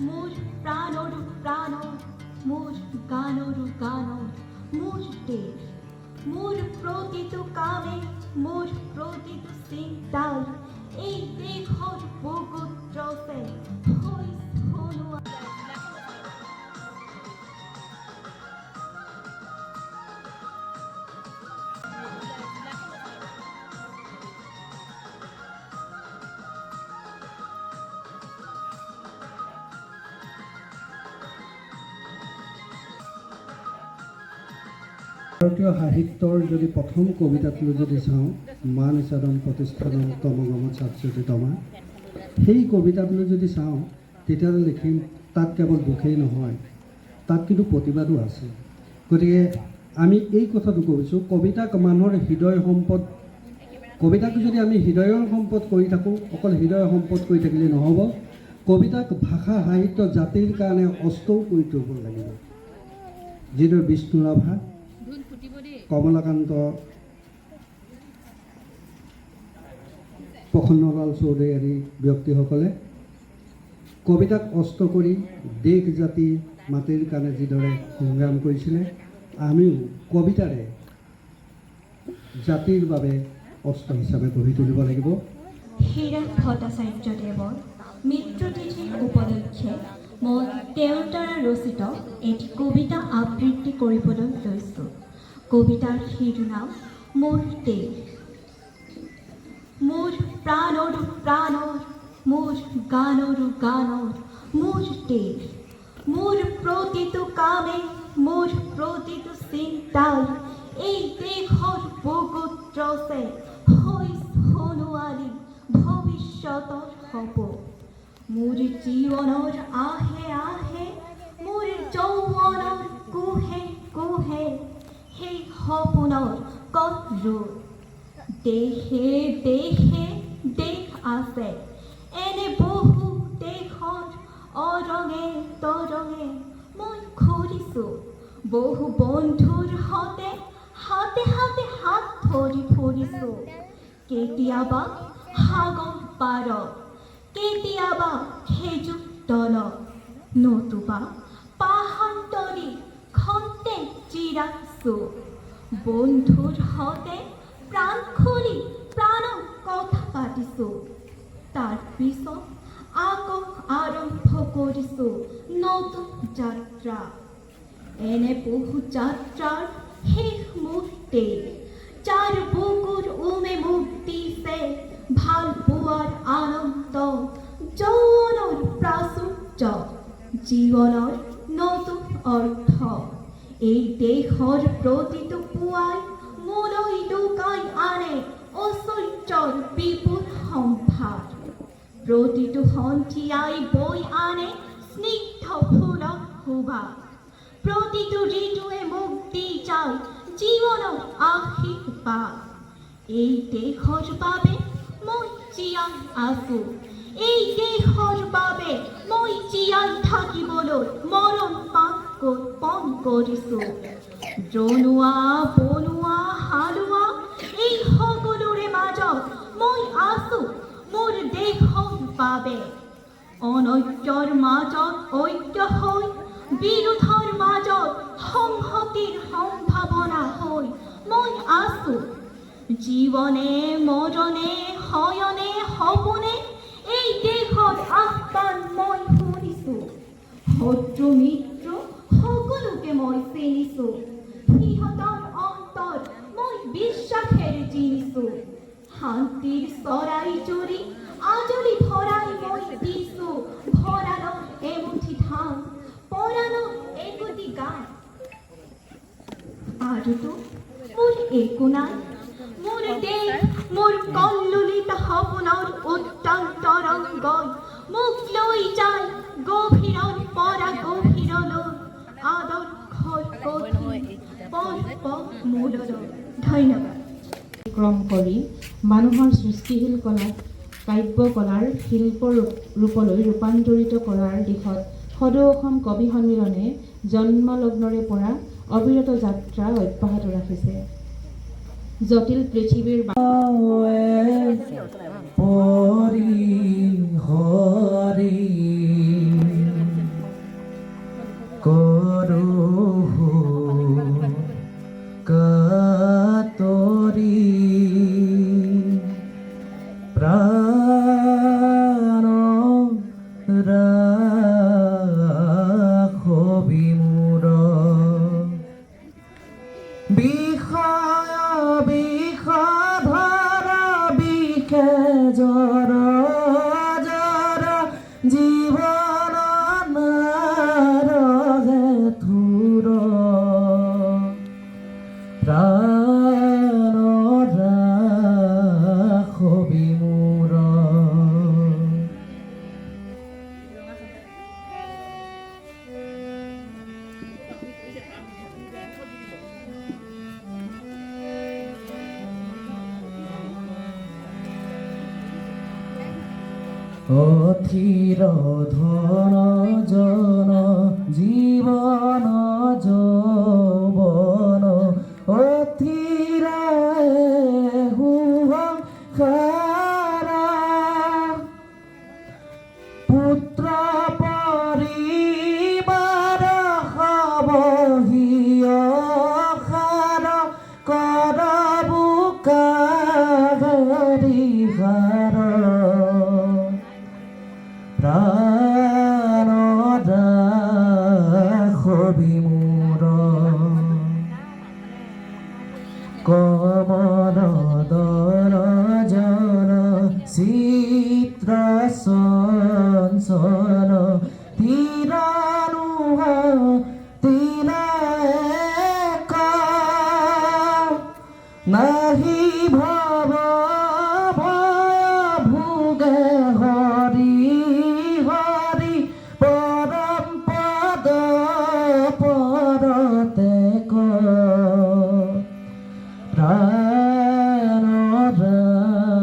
মোর প্রাণর প্রাণ, মোর গানর গান, মোর দেশ, মোর প্রতিত কামে, মোর প্রতিত চিন্তায়, এই দেহর বুকুত রসে হই হনুয়া। ভাৰতীয় সাহিত্যৰ যদি প্ৰথম কবিতাটো যদি চাওঁ, মা নিচাদন প্ৰতিষ্ঠানম তমগম চাপচুতি তমা, সেই কবিতাটো যদি চাওঁ তেতিয়াহ'লে লিখিম তাত কেৱল দুখেই নহয়, তাত কিন্তু প্ৰতিবাদো আছে। গতিকে আমি এই কথাটো কৈছোঁ, কবিতাক মানুহৰ হৃদয় সম্পদ, কবিতাক যদি আমি হৃদয়ৰ সম্পদ কৰি থাকোঁ, অকল হৃদয়ৰ সম্পদ কৰি থাকিলে নহ'ব, কবিতাক ভাষা সাহিত্য জাতিৰ কাৰণে অস্ত্ৰও কৰি থ'ব লাগিব। যিদৰে বিষ্ণু ৰাভা, কমলাকান্ত, প্ৰসন্নলাল চৌধুৰী আদি ব্যক্তিসকলে কবিতাক অস্ত্ৰ কৰি দেশ জাতি মাটিৰ কাৰণে যিদৰে সংগ্ৰাম কৰিছিলে, আমিও কবিতাৰে জাতিৰ বাবে অস্ত্ৰ হিচাপে গঢ়ি তুলিব লাগিব। হীৰেন ভট্টাচাৰ্যদেৱৰ মৃত্যুতিথিৰ উপলক্ষে মই তেওঁৰ দ্বাৰা ৰচিত এটি কবিতা আবৃত্তি কৰিবলৈ লৈছোঁ। কবিতাৰ শিৰোনাম মোৰ দেশ। মোৰ প্ৰাণৰ প্ৰাণৰ, মোৰ গানৰ গানৰ, মোৰ দেশ, মোৰ প্ৰতিটো কামে, মোৰ প্ৰতিটো চিন্তাই, এই দেশৰ বুকুত ৰচে হৈ সোণোৱালী ভৱিষ্যতৰ সপোন। মোৰ জীৱনৰ আহে আহে, মোৰ যৌৱনৰ কোহে কোহে, সেই সপোনৰ কত ৰূপ। দেশে দেশে দেশ আছে, এনে বহু দেশৰ অৰঙে তৰঙে মই ঘূৰিছোঁ। বহু বন্ধুৰ সতে হাতে হাতে হাত ধৰি ফুৰিছোঁ। কেতিয়াবা সাগৰ পাৰত, কেতিয়াবা খেজুৰ তলত, নতুবা পাহাৰ তৰি খন্তে জিৰাইছোঁ। বন্ধুৰ সতে প্ৰাণ খুলি প্ৰাণৰ কথা পাতিছোঁ। তাৰপিছত আকৌ আৰম্ভ কৰিছোঁ নতুন যাত্ৰা। এনে বহু যাত্ৰাৰ শেষ মুহূৰ্তে যাৰ বুকুৰ উমে মুখ দিছে ভাল পোৱাৰ আনন্দ, যৌৱনৰ প্ৰাচুৰ্য, জীৱনৰ নতুন অৰ্থ। এই দেশৰ প্ৰতিটো পুৱাই মোলৈ লুকাই আনে ঐশ্বৰ্যৰ বিপুল সম্ভাৰ। প্ৰতিটো সন্ধিয়াই বৈ আনে স্নিগ্ধ ফুলৰ সুবাস। প্ৰতিটো ঋতুৱে মোক দি যায় জীৱনৰ আশীৰ্বাদ। এই দেশৰ বাবে মই জীয়াই আছোঁ, এই দেশৰ বাবে মই জীয়াই থাকিবলৈ মৰণ পণ কৰিছোঁ। জনোৱা বনোৱা হালোৱা এই সকলোৰে মাজত মই আছোঁ মোৰ দেশৰ বাবে। অনৈক্যৰ মাজত ঐক্য হৈ, বিৰোধৰ মাজত সংহতিৰ সম্ভাৱনা হৈ মই আছোঁ। জীৱনে মৰণে শয়নে সপোনে এই দেশৰ আহ্বান মই শুনিছোঁ। শত্ৰু মিত্ৰ সকলোকে মই চিনিছোঁ। সিহঁতৰ অন্তৰ মই বিশ্বাসেৰে চিনিছোঁ। শান্তিৰ চৰাই চৰি আজৰি ভৰাই মই দিছোঁ। ভঁৰালত এমুঠি ধান, পৰাণত একোটি গান। আৰুতো মোৰ একো নাই। মোৰ দেশ, মোৰ কল্লোলিত সপোনৰ উত্তাল তৰংগই মোক লৈ যায় গভীৰৰ পৰা গভীৰলৈ, আদৰ্শৰ কঠিন পথ মূললৈ। ধন্যবাদ। ক্ৰম কৰি মানুহৰ সৃষ্টিশীল কলাক কাব্য কলাৰ শিল্প ৰূপলৈ ৰূপান্তৰিত কৰাৰ দিশত সদৌ অসম কবি সন্মিলনে জন্মলগ্নৰে পৰা অবিৰত যাত্ৰা অব্যাহত ৰাখিছে। জটিল পৃথিৱীৰ হৰি হৰি জীৱন নাৰগে থুৰ প্ৰাণ ৰাখবি মোৰ অথিৰ ধন জন জীৱন যৌৱন অথিৰে হুংসাৰা পুত্ৰ পৰিবাৰ হবহিয় সাৰ কৰবু কাগৰি সাৰ প্ৰাণ ৰাখবি মোৰ কমল দল জন চিত্ৰ চঞ্চল তিৰানুহ তিলেক নাহি ভৱ ভয় ভোগে হৰি হৰি পৰম পদ পৰতে প্ৰাণ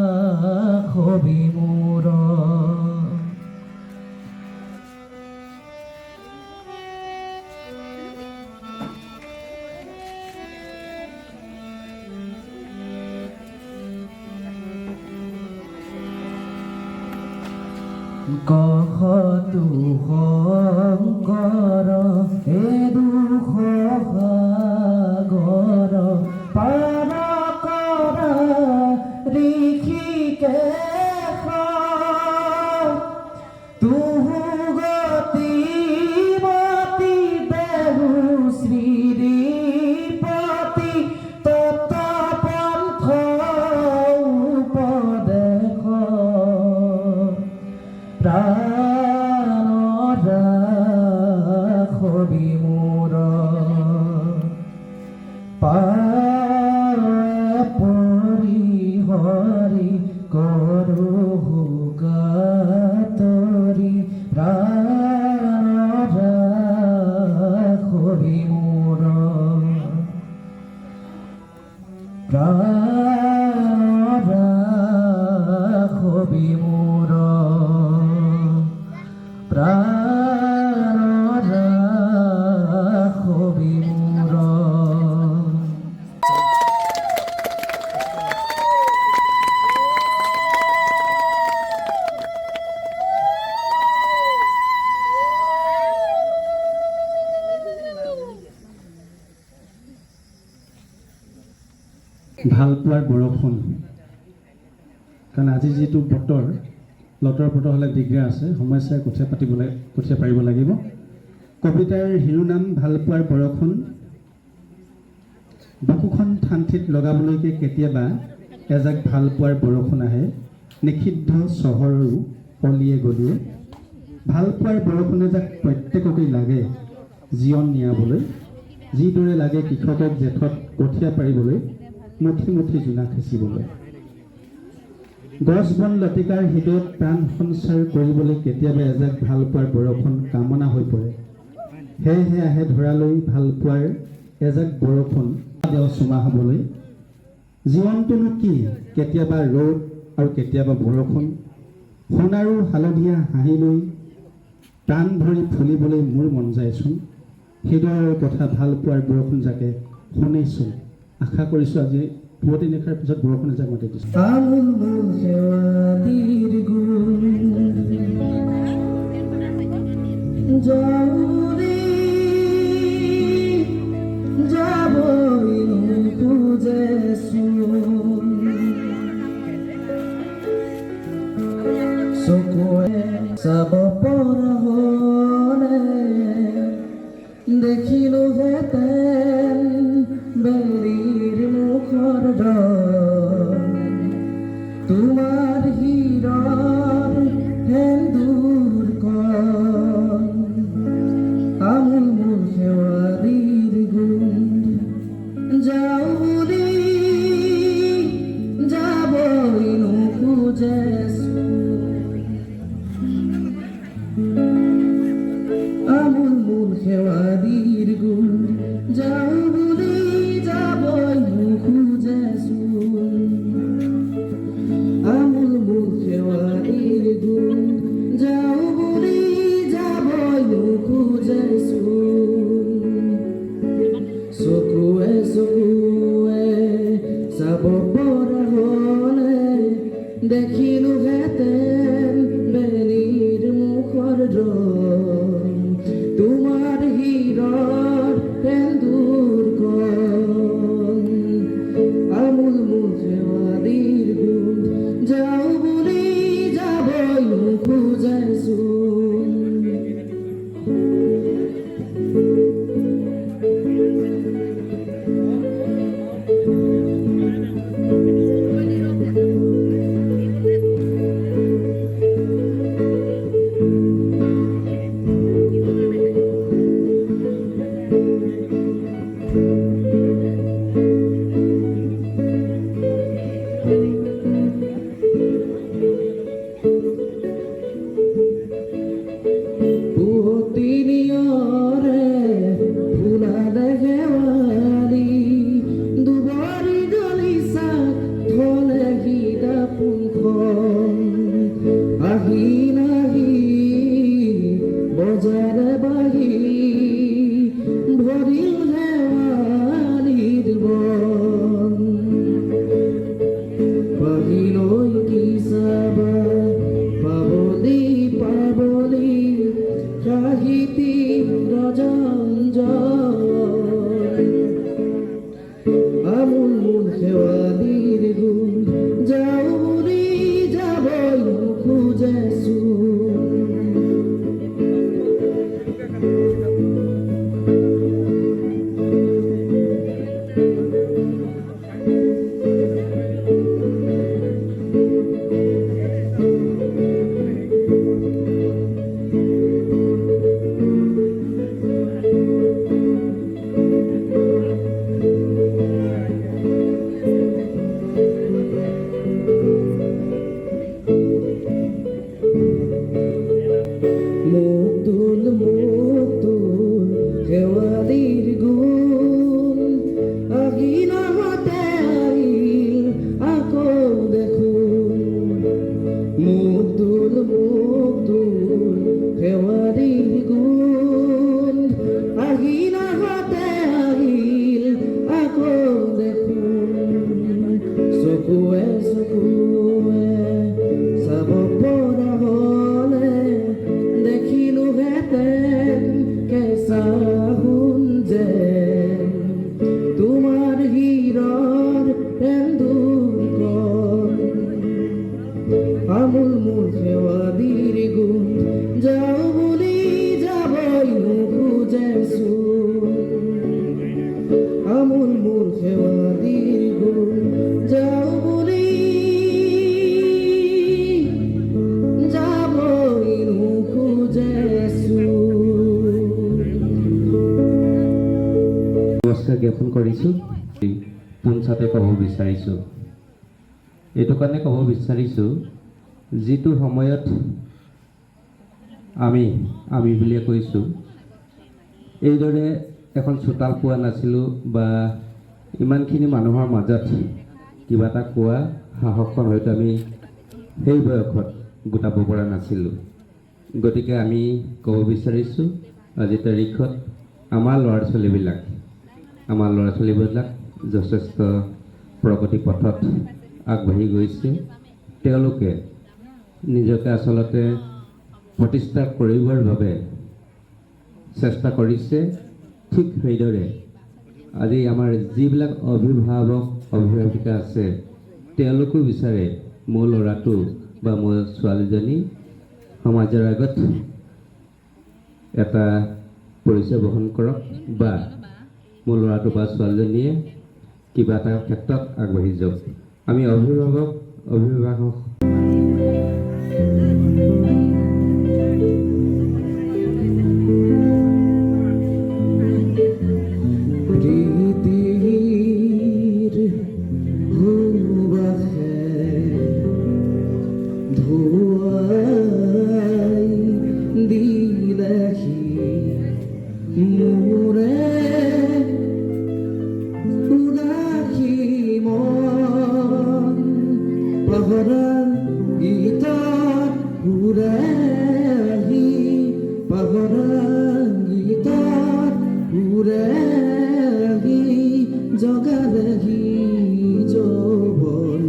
ৰাখবি মোৰ কহতু শংকৰ এ দুখ সাগৰ পাৰ কৰ ঋষিকেশ তুহু গতি মতি দেহু শ্ৰীপতি তত পন্থ উপদেশ প্ৰাণ ৰাখবি মোৰ পাৰে পৰি হৰি কৰো গাতৰি প্ৰাণ ৰাখবি মোৰ প্ৰাণ ৰাখবি মোৰ প্ৰাণ ৰাখবি মোৰ ভালপোৱাৰ বৰষুণ কাৰণ আজি যিটো বতৰ লতৰ পতৰ হ'লে দিগদাৰ আছে সমস্যাই কঠীয়া পাৰিব লাগিব কবিতাৰ শিৰোনাম ভালপোৱাৰ বৰষুণ বুকুখন ঠাণ্ঠিত লগাবলৈকে কেতিয়াবা এজাক ভালপোৱাৰ বৰষুণ আহে নিষিদ্ধ চহৰৰো অলিয়ে গলিয়ে ভালপোৱাৰ বৰষুণ এজাক প্ৰত্যেককেই লাগে জীৱন নিয়াবলৈ যিদৰে লাগে কৃষকক জেঠত কঠীয়া পাৰিবলৈ মুঠি মুঠি জোনা খেচিবলৈ গছ বন লতিকাৰ হৃদয়ত প্ৰাণ সঞ্চাৰ কৰিবলৈ কেতিয়াবা এজাক ভালপোৱাৰ বৰষুণ কামনা হৈ পৰে সেয়েহে আহে ধৰালৈ ভালপোৱাৰ এজাক বৰষুণ দেও চুমা হ'বলৈ জীৱনটোনো কি কেতিয়াবা ৰ'দ আৰু কেতিয়াবা বৰষুণ সোণাৰু হালধীয়া হাঁহি লৈ প্ৰাণ ভৰি ফুলিবলৈ মোৰ মন যায়চোন হৃদয়ৰ কথা ভালপোৱাৰ বৰষুণ যাকে শুনেইচোন আশা কৰিছোঁ আজি পুৱতি নিশাৰ পিছত বৰষুণ এজাক মাতি দিছোঁ চাব পৰা হ'লে দেখিলো হেতেন বেলিৰ মুখৰ তোমাৰ হীৰৰ হেন্দুৰ জেছু আমোল মোৰ সেৱাৰী গুণ যাওঁ বুলি যাবই নোখোজেছো। নমস্কাৰ জ্ঞাপন কৰিছোঁ। পোনছাতে ক'ব বিচাৰিছোঁ, এইটো কাৰণে ক'ব বিচাৰিছোঁ, যিটো সময়ত আমি বুলিয়ে কৈছোঁ, এইদৰে এখন চোতাল পোৱা নাছিলোঁ বা ইমানখিনি মানুহৰ মাজত কিবা এটা কোৱা সাহসখন হয়তো আমি সেই বয়সত গোটাব পৰা নাছিলোঁ। গতিকে আমি ক'ব বিচাৰিছোঁ, আজিৰ তাৰিখত আমাৰ ল'ৰা ছোৱালীবিলাক যথেষ্ট প্ৰগতি পথত আগবাঢ়ি গৈছে। তেওঁলোকে নিজকে আচলতে প্ৰতিষ্ঠা কৰিবৰ বাবে চেষ্টা কৰিছে। ঠিক সেইদৰে আজি আমাৰ যিবিলাক অভিভাৱিকা আছে, তেওঁলোকো বিচাৰে মোৰ ল'ৰাটো বা মোৰ ছোৱালীজনী সমাজৰ আগত এটা পৰিচয় বহন কৰক বা মোৰ ল'ৰাটো বা ছোৱালীজনীয়ে কিবা এটা ক্ষেত্ৰত আগবাঢ়ি যাওক। আমি অভিভাৱক প্ৰীতিৰ সুবাসে ধুৱাই দিলেহি মোৰে উদাসী মন পাহৰা গীতত ঘূৰেহি পাহৰা গীতত ঘূৰেহি জগালেহি যৌৱন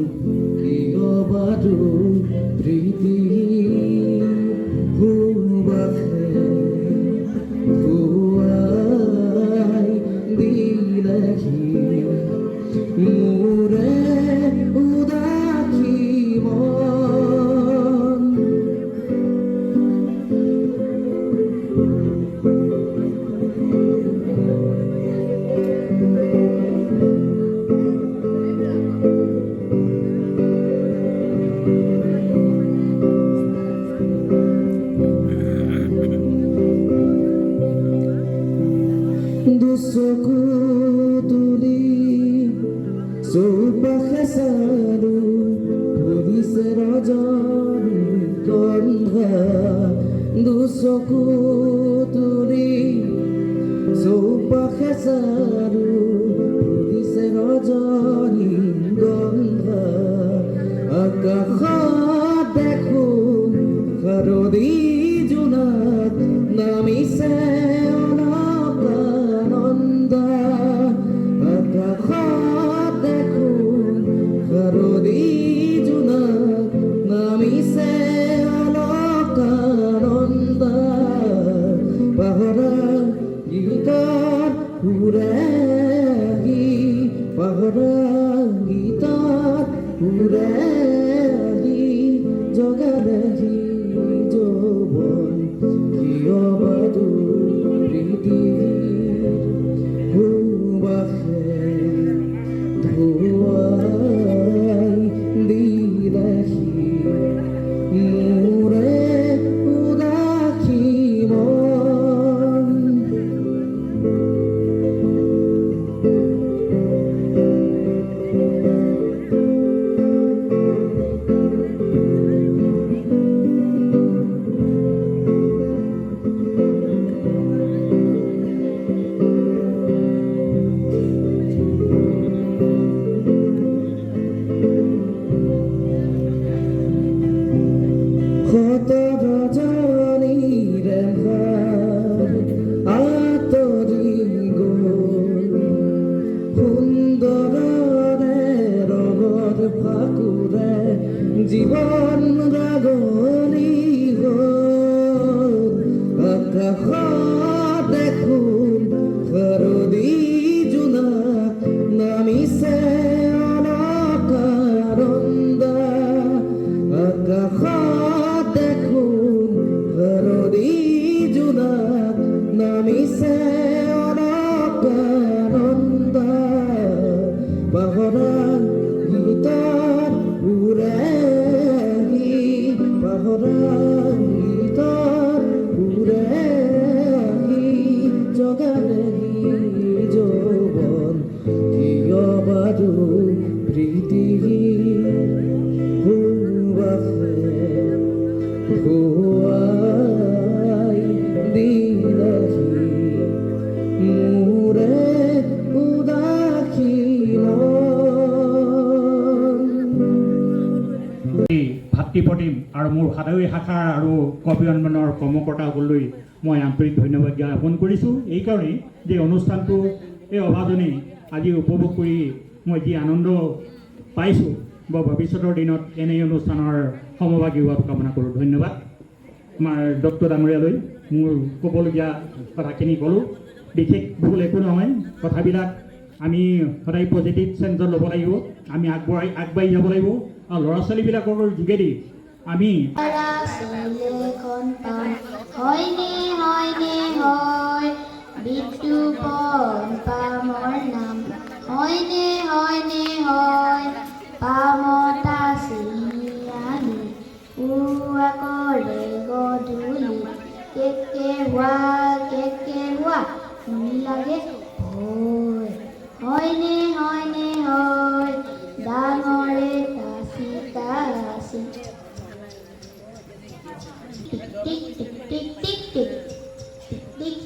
কিয় বাৰু প্ৰীতি সুবাসে ধুৱাই দিলেহি মোৰে উদাসী মন। দুচকু তুলি চৌপাশে চালো ফুৰিছে ৰজনীগন্ধা। দুচকু তুলি চৌপাশে চালো ফুৰিছে ৰজনীগন্ধা। আকাশত দেখো শাৰদী জোনাক নামিছে অলকানন্দা। আকাশত দেখো শাৰদী জোনাক নামিছে অলকানন্দা। পাহৰা গীতত ঘূৰেহি পাহৰা গীতত ঘূৰেহি জগালেহি যৌৱন কিয় বাৰু প্ৰীতিৰ সুবাসে ধুৱাই দিলেহি মোৰে উদাসী মন। শত ৰজনীৰে ভাৰ আঁতৰি গ'ল সুন্দৰৰে ৰঙৰ ফাকুৰে জীৱন ৰাগনি হ'ল। আকাশত দেখো শাৰদী জোনাক নামিছে অলকানন্দা। আকাশত দেখো শাৰদী জোনাক নামিছে আৰু মোৰ ভাদৈ শাখাৰ আৰু কবি সন্মানৰ কৰ্মকৰ্তাসকললৈ মই আন্তৰিক ধন্যবাদ জ্ঞাপন কৰিছোঁ। এইকাৰণেই যে অনুষ্ঠানটো এই অভাজনে আজি উপভোগ কৰি মই যি আনন্দ পাইছোঁ বা ভৱিষ্যতৰ দিনত এনে অনুষ্ঠানৰ সমভাগী হোৱাটো কামনা কৰোঁ। ধন্যবাদ। আমাৰ ডক্টৰ ডাঙৰীয়ালৈ মোৰ ক'বলগীয়া কথাখিনি ক'লোঁ। বিশেষ ভুল একো নহয়। কথাবিলাক আমি সদায় পজিটিভ চেঞ্জত ল'ব লাগিব, আমি আগবাঢ়ি যাব লাগিব আৰু ল'ৰা ছোৱালীবিলাকৰ যোগেদি আমি হয়নে হয়নে হয় বিদ্যুপন পামৰ নাম হয়নে হয়নে হয় পামতা চিয়ানি উৱা কৰে গধূলি কেকে হোৱা শুনি লাগে ভয় হয়নে হয়নে হয় ডাঙৰে কাচি কাচি টিক টিক টিক টিক টিক টিক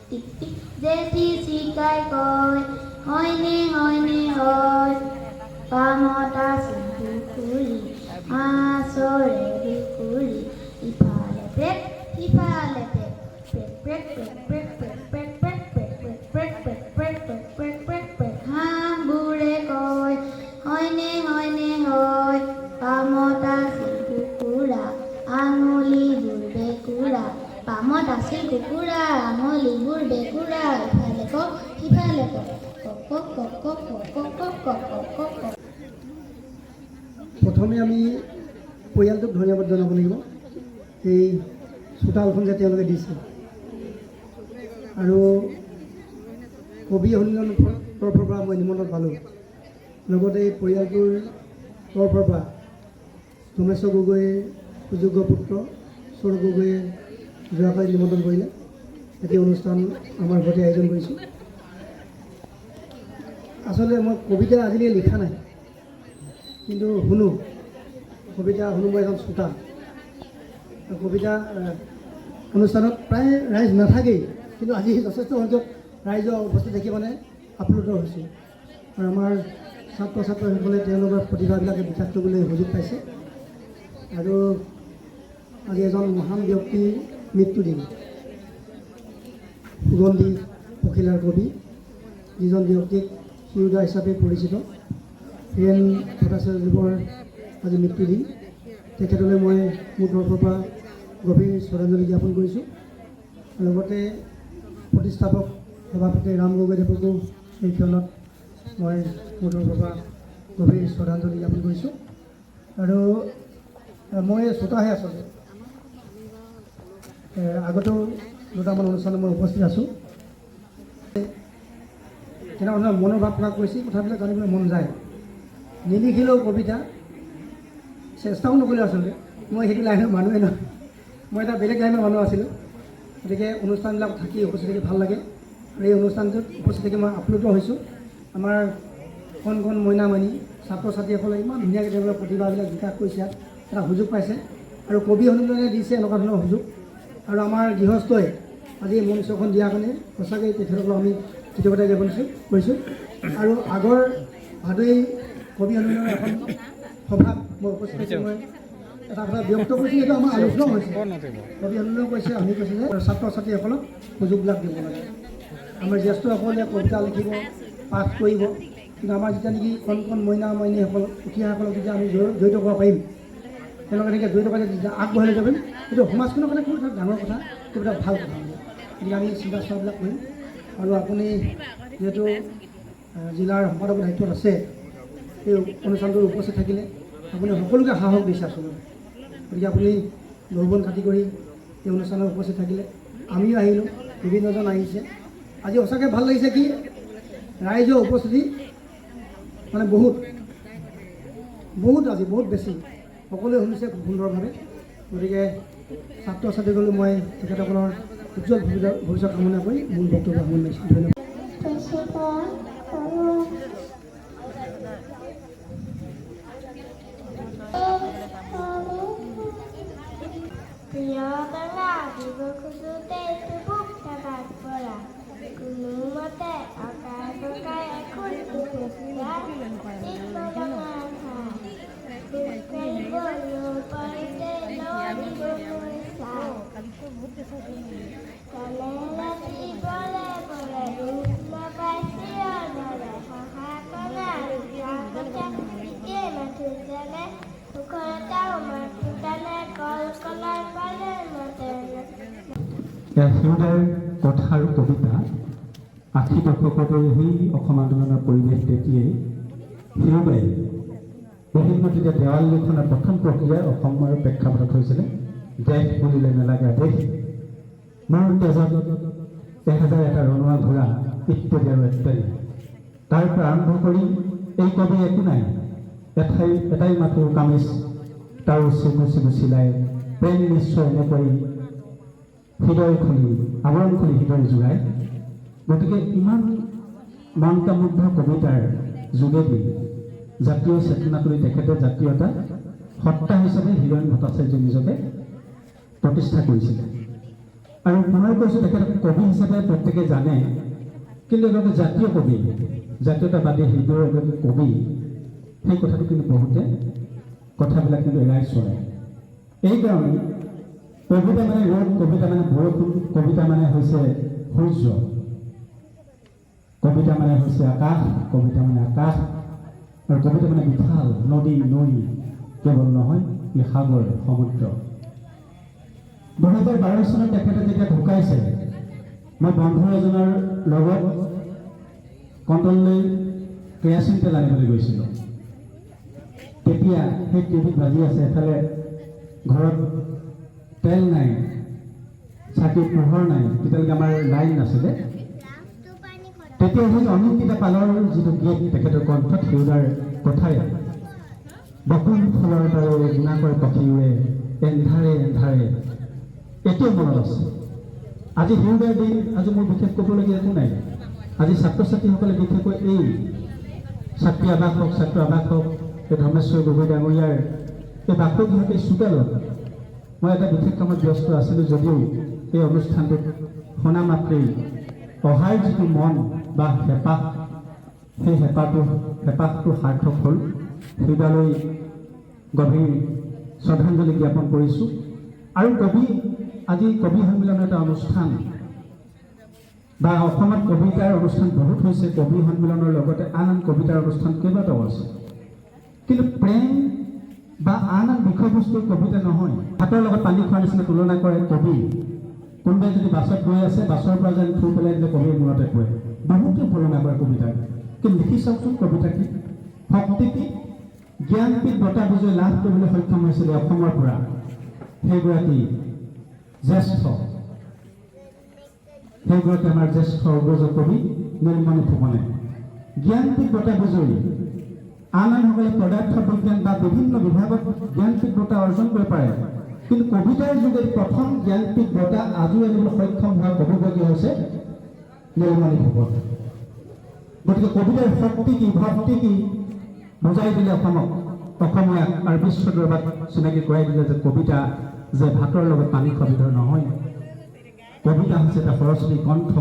টিক টিক জেঠি চিকাই কয় হয়নে হয়নে হয় পামতা চিকুৰি মাছৰে দুকুৰি ইফালে পেক সিফালে পেক পেক পেক পেক পেক পেক পেক পেক পেক পেক পেক পেক পেক পেক হাঁহবোৰে কয় হয়নে হয়নে হয় পামত আছিল কুকুৰা আঙুলিবোৰ বেকুৰা পামত আছিল কুকুৰা আঙুলিবোৰ বেকুৰা ইফালে কক সিফালে কক কক কক কক কক কক কক কক কক। প্ৰথমে আমি পৰিয়ালটোক ধন্যবাদ জনাব লাগিব এই চোতালখন যে তেওঁলোকে দিছে আৰু কবি সন্মিলনৰ তৰফৰ পৰা মই নিমন্ত্ৰণ পালোঁ। লগতে এই পৰিয়ালটোৰ তৰফৰ পৰা ধমেশ্বৰ গগৈৰ সুযোগ্য পুত্ৰ সৌৰভ গগৈয়ে যোৱাকালি নিমন্ত্ৰণ কৰিলে। এটি অনুষ্ঠান আমাৰ ঘৰতে আয়োজন কৰিছোঁ। আচলতে মই কবিতা আজিলৈকে লিখা নাই, কিন্তু শুনো কবিতা শুনো। মই এজন শ্ৰোতা। কবিতা অনুষ্ঠানত প্ৰায় ৰাইজ নাথাকেই, কিন্তু আজি যথেষ্ট সংখ্যক ৰাইজৰ উপস্থিত দেখি মানে আপ্লুত হৈছোঁ। আৰু আমাৰ ছাত্ৰ ছাত্ৰীসকলে তেওঁলোকৰ প্ৰতিভাবিলাকে বিকাশ কৰিবলৈ সুযোগ পাইছে। আৰু আজি এজন মহান ব্যক্তিৰ মৃত্যুদিন, সুগন্ধি পখিলাৰ কবি, যিজন ব্যক্তিক শিৰোদা হিচাপে পৰিচিত হীৰেণ ভট্টাচাৰ্যদেৱৰ আজি মৃত্যুদিন। তেখেতলৈ মই মোৰ তৰফৰ পৰা গভীৰ শ্ৰদ্ধাঞ্জলি জ্ঞাপন কৰিছোঁ। লগতে প্ৰতিষ্ঠাপক সভাপতি ৰাম গগৈদেৱকো এই ক্ষণত মই মোৰ তৰফৰ পৰা গভীৰ শ্ৰদ্ধাঞ্জলি জ্ঞাপন কৰিছোঁ। আৰু মই শ্ৰোতাহে আচলতে আগতেও দুটামান অনুষ্ঠানত মই উপস্থিত আছোঁ। তেনেধৰণৰ মনৰ ভাৱ প্ৰকাশ কৰিছে, কথাবিলাক জানিবলৈ মন যায়। নিলিখিলেও কবিতা চেষ্টাও নকৰিলোঁ। আচলতে মই সেইটো লাইনৰ মানুহে নহয়, মই এটা বেলেগ লাইনৰ মানুহ আছিলোঁ। গতিকে অনুষ্ঠানবিলাক থাকি উপস্থিত থাকি ভাল লাগে। আৰু এই অনুষ্ঠানটোত উপস্থিত থাকি মই আপ্লুত হৈছোঁ। আমাৰ কণ কণ মইনামণি ছাত্ৰ ছাত্ৰীসকলে ইমান ধুনীয়াকৈ তেওঁলোকৰ প্ৰতিভাবিলাক বিকাশ কৰিছে, এটা সুযোগ পাইছে। আৰু কবি সন্মিলনে দিছে এনেকুৱা ধৰণৰ সুযোগ। আৰু আমাৰ গৃহস্থই আজি এই মঞ্চখন দিয়াৰ কাৰণে সঁচাকৈ তেখেতসকলক আমি কৃতজ্ঞতা জ্ঞাপন কৰিছোঁ। আৰু আগৰ ভাদৈ কবি সন্মিলনৰ এখন সভাত মই উপস্থিত থাকি মই এটা কথা ব্যক্ত কৰিছোঁ, যিটো আমাৰ আলোচনাও হৈছে। কবি সন্মিলন কৈছে, আমি কৈছোঁ যে ছাত্ৰ ছাত্ৰীসকলক সুযোগবিলাক দিব লাগে। আমাৰ জ্যেষ্ঠসকলে কবিতা লিখিব, পাঠ কৰিব, কিন্তু আমাৰ যেতিয়া নেকি কণ কণ মইনা মইনীসকল উঠীয়াসকলক যেতিয়া আমি জড়িত কৰিব পাৰিম, তেওঁলোকে এনেকৈ জড়িত কৰি যেতিয়া আগবঢ়াই লৈ যাবি, সেইটো সমাজখনৰ কাৰণে খুব এটা ডাঙৰ কথা, খুব এটা ভাল কথা। গতিকে আমি চিন্তা চৰ্চাবিলাক কৰিম। আৰু আপুনি যিহেতু জিলাৰ সম্পাদকৰ দায়িত্বত আছে, এই অনুষ্ঠানটোত উপস্থিত থাকিলে আপুনি সকলোকে সাহস দিছে আচলতে। গতিকে আপুনি লৌবন কাটি কৰি এই অনুষ্ঠানত উপস্থিত থাকিলে, আমিও আহিলোঁ, বিভিন্নজন আহিছে। আজি সঁচাকৈ ভাল লাগিছে কি ৰাইজৰ উপস্থিতি মানে আজি বহুত বেছি, সকলোৱে শুনিছে খুব সুন্দৰভাৱে। গতিকে ছাত্ৰ ছাত্ৰীসকলক মই তেখেতসকলৰ উজ্জ্বল ভৱিষ্যত কামনা কৰি মূল বক্তব্য সামৰিছোঁ। ধন্যবাদ। প্ৰিয়তমা দিব খোজোতে বুক টকাত পৰা কোনোমতে অকাই পকাই এখন পাৰিছে সেইবিলাক কথা আৰু কবিতা ৮০ দশকতে সেই অসম আন্দোলনৰ পৰিৱেশ তেতিয়াই সেইবাবে বিভিন্ন তেতিয়া দেৱাল লিখনৰ প্ৰথম প্ৰক্ৰিয়াই অসমৰ প্ৰেক্ষাপটত হৈছিলে দেশ বুলিলে নালাগে দেশ মোৰ তেজত ১০০০ এটা ৰণুৱা ঘোঁৰা ইত্যাদি আৰু ইত্যাদি তাৰ পৰা আৰম্ভ কৰি এই কবি একো নাই এটাই মাথো কামিজ তাৰ চিমু চিলাই প্ৰেম নিশ্চয় এনেকৈ হৃদয় খুলি আৱৰণ খুলি হৃদয় যোগায় গতিকে ইমান মন্ত্ৰমুগ্ধ কবিতাৰ যোগেদি জাতীয় চেতনাটোলৈ তেখেতে জাতীয়তা সত্তা হিচাপে হীৰেণ ভট্টাচাৰ্যই নিজকে প্ৰতিষ্ঠা কৰিছিলে আৰু পুনৰ কৈছোঁ তেখেতক কবি হিচাপে প্ৰত্যেকে জানে কিন্তু এগৰাকী জাতীয় কবি জাতীয়তাবাদী হৃদয়ৰ এগৰাকী কবি সেই কথাটো কিন্তু বহুতে কথাবিলাক কিন্তু এৰাই চলে এইকাৰণে কবিতা মানে ৰ'দ কবিতা মানে বৰষুণ কবিতা মানে হৈছে সূৰ্য কবিতা মানে হৈছে আকাশ কবিতা মানে আকাশ আৰু কবিতা মানে বিশাল নদী নৈ কেৱল নহয় ই সাগৰ সমুদ্ৰ ২০১২ চনত তেখেতে যেতিয়া ঢুকাইছে মই বন্ধু এজনৰ লগত কণ্ট্ৰললৈ কেৰাচিন তেল আনিবলৈ গৈছিলোঁ তেতিয়া সেই টিভিত বাজি আছে এফালে ঘৰত তেল নাই চাকিৰ পোহৰ নাই তেতিয়ালৈকে আমাৰ লাইন নাছিলে তেতিয়া সেই অনিন্দিতা পালৰ যিটো গীত তেখেতৰ কণ্ঠত সেউদাৰ কথাই বকুল ফুলৰ দৰে জোনাকৰ পক্ষী উৰে এন্ধাৰে এন্ধাৰে এতিয়াও মনত আছে আজি সেউদাৰ দিন আজি মোৰ বিশেষ ক'বলগীয়া একো নাই আজি ছাত্ৰ ছাত্ৰীসকলে বিশেষকৈ এই ছাত্ৰী আৱাস হওক ছাত্ৰ আৱাস হওক এই ধৰ্মেশ্বৰ গগৈ ডাঙৰীয়াৰ এই বাসগৃহত এই চোতালত মই এটা বিশেষ কামত ব্যস্ত আছিলোঁ যদিও এই অনুষ্ঠানটোত শুনা মাত্ৰেই অহাৰ যিটো মন বা হেঁপাহ সেই হেঁপাহটো সাৰ্থক হ'ল সেইডালৈ গভীৰ শ্ৰদ্ধাঞ্জলি জ্ঞাপন কৰিছোঁ আৰু আজি কবি সন্মিলনৰ এটা অনুষ্ঠান বা অসমত কবিতাৰ অনুষ্ঠান বহুত হৈছে কবি সন্মিলনৰ লগতে আন কবিতাৰ অনুষ্ঠান কেইবাটাও আছে কিন্তু প্ৰেম বা আন বিষয়বস্তুৰ কবিতা নহয় ভাতৰ লগত পানী খোৱাৰ নিচিনা তুলনা কৰে কবি কোনোবাই যদি বাছত গৈ আছে বাছৰ পৰা যেন থৈ পেলাই দিলে কবিৰ মূৰতে পৰে বহুতে তুলনা কৰে কবিতাক কিন্তু লিখি চাওকচোন কবিতা কি ভক্তি কি জ্ঞানপীঠ বঁটা বিজয় লাভ কৰিবলৈ সক্ষম হৈছিলে অসমৰ পৰা সেইগৰাকী আমাৰ জ্যেষ্ঠ অগ্ৰজ কবি নীলমণি ফুকনে জ্ঞানপীঠ বঁটা বিজয়ী আনসকলে পদাৰ্থ বিজ্ঞান বা বিভিন্ন বিভাগত জ্ঞানপীঠ বঁটা অৰ্জন কৰিব পাৰে কিন্তু কবিতাৰ যোগেদি প্ৰথম জ্ঞানপীঠ বঁটা আজি আনিবলৈ সক্ষম হোৱা কবিগৰাকী হৈছে নীলমণি ফুকন গতিকে কবিতাৰ শক্তি কি ভক্তি কি বুজাই দিলে অসমীয়াক আৰু বিশ্ব দৰবাৰত চিনাকি কৰাই দিলে যে কবিতা যে ভাতৰ লগত পানী খোৱা বিধৰ নহয় কবিতা হৈছে এটা সৰস্বতী কণ্ঠ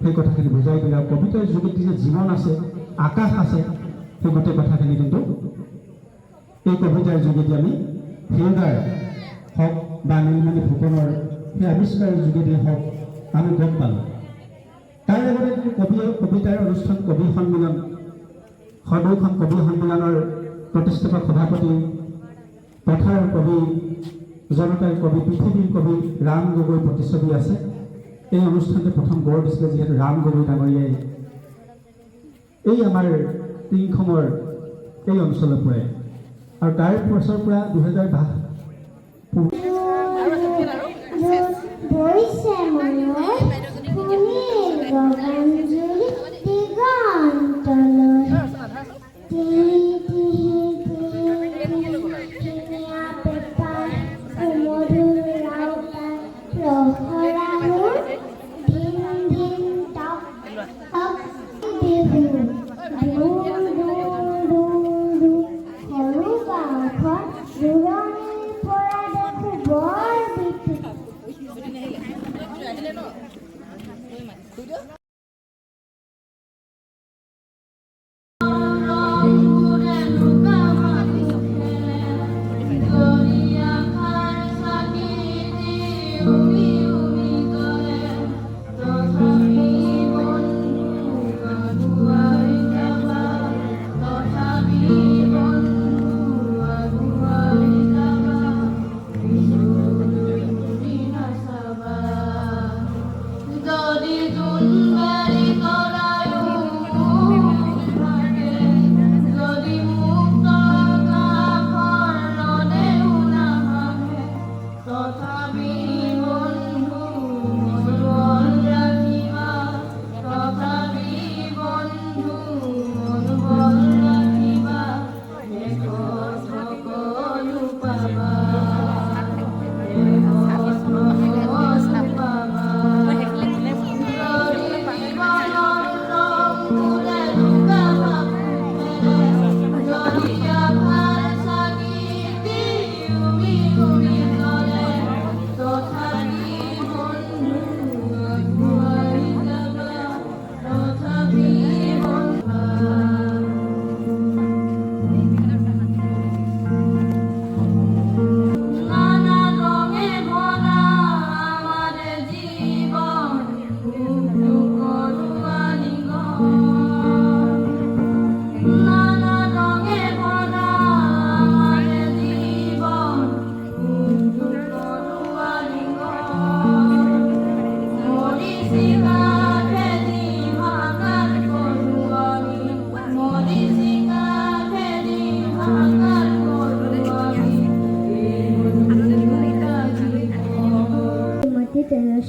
সেই কথাখিনি বুজাই দিলে আৰু কবিতাৰ যোগেদি যে জীৱন আছে আকাশ আছে সেই গোটেই কথাখিনি কিন্তু এই কবিতাৰ যোগেদি আমি সেউদাৰ হওক বা নীলমণি ফুকনৰ সেই আৱিষ্কাৰৰ যোগেদি হওক আমি গম পালোঁ তাৰ লগতে কবিতাৰ অনুষ্ঠান কবি সন্মিলন সদৌখন কবি সন্মিলনৰ প্ৰতিষ্ঠাপক সভাপতি পথাৰৰ কবি জনতাৰ কবি পৃথিৱীৰ কবি ৰাম গগৈ প্ৰতিচ্ছবি আছে এই অনুষ্ঠানটো প্ৰথম গঢ় দিছিলে যিহেতু ৰাম গগৈ ডাঙৰীয়াই এই আমাৰ টিংখমৰ এই অঞ্চলৰ পৰাই আৰু তাৰ বছৰৰ পৰা ২০০০ বৈছে মনত শুনিল গগনজুৰি দিগন্তলৈ ধুনীয়া পেপাৰ সুমধুৰ ৰাউতাৰ প্ৰহৰা মোৰ ধিন ধিন টক টক বিহু সৰু গাঁওখন দূৰণিৰ পৰা দেখোঁ বৰ বিপদ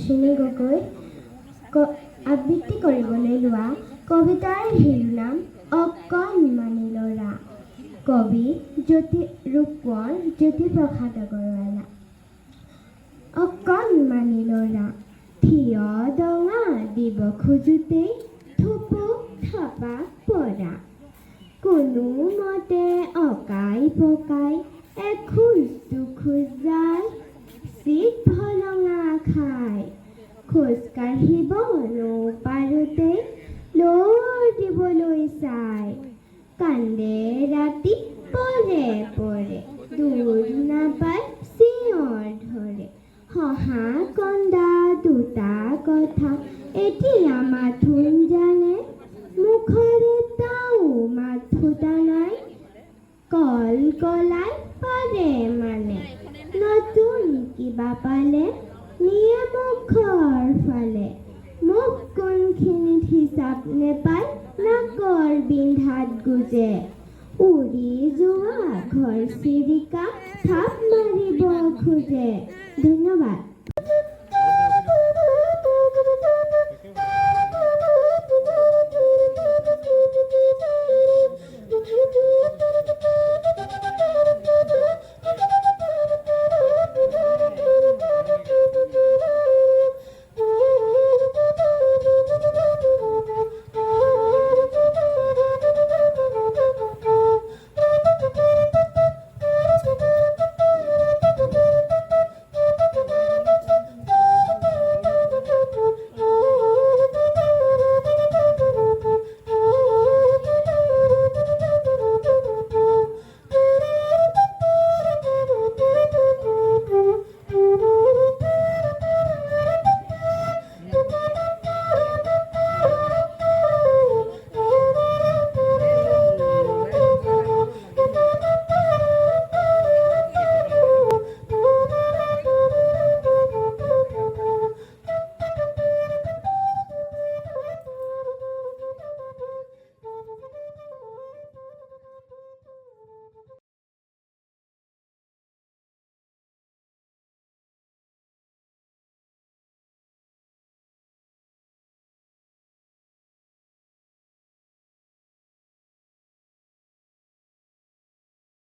ভাষিণী গগৈ আবৃত্তি কৰিবলৈ লোৱা কবিতাৰ শিৰোনাম অকণমানি ল'ৰা। কবি ৰূপকোঁৱৰ জ্যোতিপ্ৰসাদ আগৰৱালা। অকণমানি ল'ৰা থিয় ডঙা দিব খোজোতেই থুপুক থপা পৰা, কোনোমতে অকাই পকাই এখোজ দুখোজ যায়, চিত ভলঙা খাই খোজ কাঢ়িব নৌপাৰোতেই লৰ দিবলৈ চাই, কান্দে ৰাতি পৰে পৰে দূৰ নাপায় চিঞৰ ধৰে, হহা কন্দা দুটা কথা এতিয়া মাথোন জানে, মুখৰে তাও মাত ফুটা নাই, কল কলাই পাৰে মানে, নতুন কিবা পালে নিয়ে মুখৰ ফালে, মুখ কোনখিনিত হিচাপ নেপায় নাকৰ বিন্ধাত গুজে, উৰি যোৱা ঘৰ চিৰিকা থাপ মাৰিব খোজে। ধন্যবাদ।